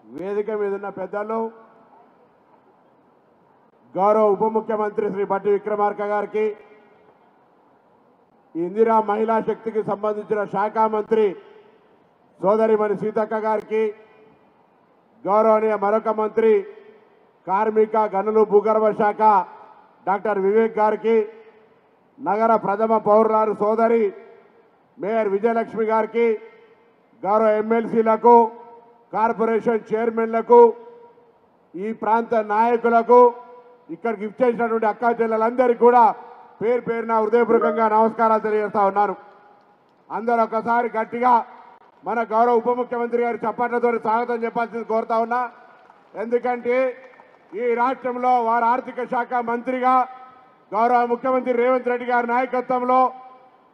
వేదిక మీద ఉన్న పెద్దలు గౌరవ ఉప ముఖ్యమంత్రి శ్రీ బట్టి విక్రమార్క గారికి, ఇందిరా మహిళా శక్తికి సంబంధించిన శాఖ మంత్రి సోదరిమణి సీతక్క గారికి, గౌరవనీయ మరొక మంత్రి కార్మిక గనులు భూగర్భ శాఖ డాక్టర్ వివేక్ గారికి, నగర ప్రథమ పౌరురాలు సోదరి మేయర్ విజయలక్ష్మి గారికి, గౌరవ ఎమ్మెల్సీలకు, కార్పొరేషన్ చైర్మన్లకు, ఈ ప్రాంత నాయకులకు, ఇక్కడికి ఇచ్చేసినటువంటి అక్కా చెల్లెలందరికీ కూడా పేరు పేరున హృదయపూర్వకంగా నమస్కారాలు తెలియజేస్తా ఉన్నాను. అందరూ ఒకసారి గట్టిగా మన గౌరవ ఉప ముఖ్యమంత్రి గారి చప్పట్లతో స్వాగతం చెప్పాల్సింది కోరుతా ఉన్నా. ఎందుకంటే ఈ రాష్ట్రంలో వారు ఆర్థిక శాఖ మంత్రిగా గౌరవ ముఖ్యమంత్రి రేవంత్ రెడ్డి గారి నాయకత్వంలో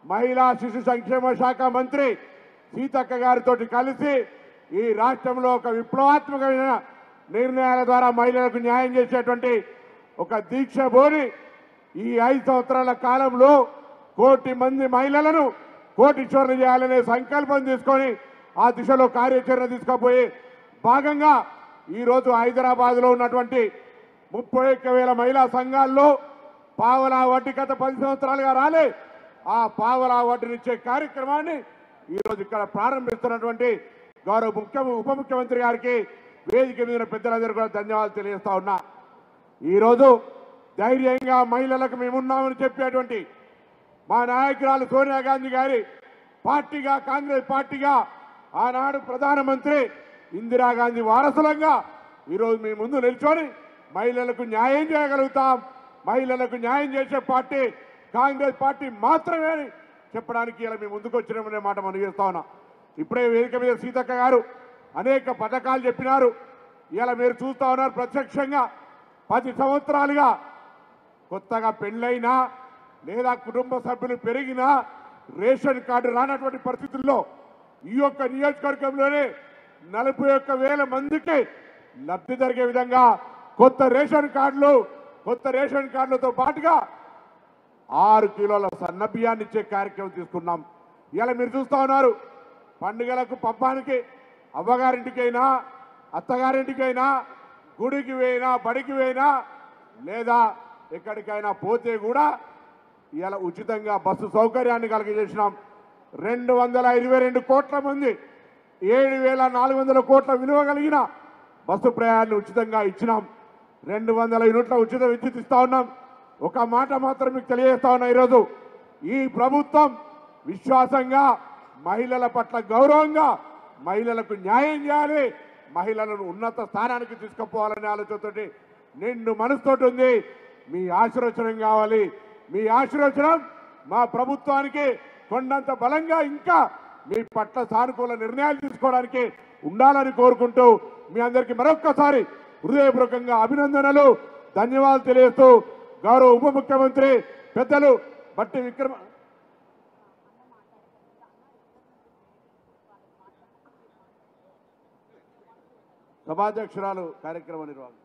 మహిళా శిశు సంక్షేమ శాఖ మంత్రి సీతక్క గారితో కలిసి ఈ రాష్ట్రంలో ఒక విప్లవాత్మకమైన నిర్ణయాల ద్వారా మహిళలకు న్యాయం చేసేటువంటి ఒక దీక్ష బోని ఈ 5 సంవత్సరాల కాలంలో 1 కోటి మంది మహిళలను కోటీశ్వరులు చేయాలనే సంకల్పం తీసుకొని ఆ దిశలో కార్యాచరణ తీసుకుపోయి భాగంగా ఈరోజు హైదరాబాద్లో ఉన్నటువంటి 31,000 మహిళా సంఘాల్లో పావలా వడ్డీ గత 10 సంవత్సరాలుగా రాలే ఆ పావలా వడ్డీనిచ్చే కార్యక్రమాన్ని ఈరోజు ఇక్కడ ప్రారంభిస్తున్నటువంటి గౌరవ ఉప ముఖ్యమంత్రి గారికి వేదిక మీద పెద్దలందరూ కూడా ధన్యవాదాలు తెలియజేస్తా ఉన్నా. ఈరోజు ధైర్యంగా మహిళలకు మేమున్నామని చెప్పేటువంటి మా నాయకురాలు సోనియా గాంధీ గారి పార్టీగా, కాంగ్రెస్ పార్టీగా ఆనాడు ప్రధానమంత్రి ఇందిరాగాంధీ వారసులంగా ఈరోజు మీ ముందు నిల్చొని మహిళలకు న్యాయం చేయగలుగుతాం, మహిళలకు న్యాయం చేసే పార్టీ కాంగ్రెస్ పార్టీ మాత్రమే అని చెప్పడానికి ఇలా మీ ముందుకు వచ్చినామనే మాట మనం చేస్తా ఉన్నాం. ఇప్పుడే వేదిక మీద సీతక్క గారు అనేక పథకాలు చెప్పినారు. ఇలా మీరు చూస్తా ఉన్నారు ప్రత్యక్షంగా 10 సంవత్సరాలుగా కొత్తగా పెళ్ళైనా లేదా కుటుంబ సభ్యులు పెరిగినా రేషన్ కార్డు రానటువంటి పరిస్థితుల్లో ఈ యొక్క నియోజకవర్గంలోనే 41,000 మందికి లబ్ధి జరిగే విధంగా కొత్త రేషన్ కార్డులతో పాటుగా 6 కిలోల సన్న బియ్యాన్ని ఇచ్చే కార్యక్రమం తీసుకున్నాం. ఇలా మీరు చూస్తా ఉన్నారు పండుగలకు పబ్బానికి అవ్వగారింటికైనా అత్తగారింటికైనా గుడికి పోయినా బడికి పోయినా లేదా ఎక్కడికైనా పోతే కూడా ఇలా ఉచితంగా బస్సు సౌకర్యాన్ని కలిగజేసినాం. 222 కోట్ల మంది 7,400 కోట్ల విలువ కలిగిన బస్సు ప్రయాణాన్ని ఉచితంగా ఇచ్చినాం. 200 యూనిట్ల ఉచిత విద్యుత్ ఇస్తా ఉన్నాం. ఒక మాట మాత్రం మీకు తెలియజేస్తా ఉన్నా, ఈరోజు ఈ ప్రభుత్వం విశ్వాసంగా మహిళల పట్ల గౌరవంగా మహిళలకు న్యాయం చేయాలి, మహిళలను ఉన్నత స్థానానికి తీసుకుపోవాలనే ఆలోచనతోటి నిండు మనసుతోటి ఉంది. మీ ఆశీర్వచనం కావాలి. మీ ఆశీర్వచనం మా ప్రభుత్వానికి కొండంత బలంగా ఇంకా మీ పట్ల సానుకూల నిర్ణయాలు తీసుకోవడానికి ఉండాలని కోరుకుంటూ మీ అందరికీ మరొక్కసారి హృదయపూర్వకంగా అభినందనలు, ధన్యవాదాలు తెలియజేస్తూ గౌరవ ఉప ముఖ్యమంత్రి పెద్దలు బట్టి విక్రమ సభాధ్యక్షురాలు కార్యక్రమ నిర్వహణ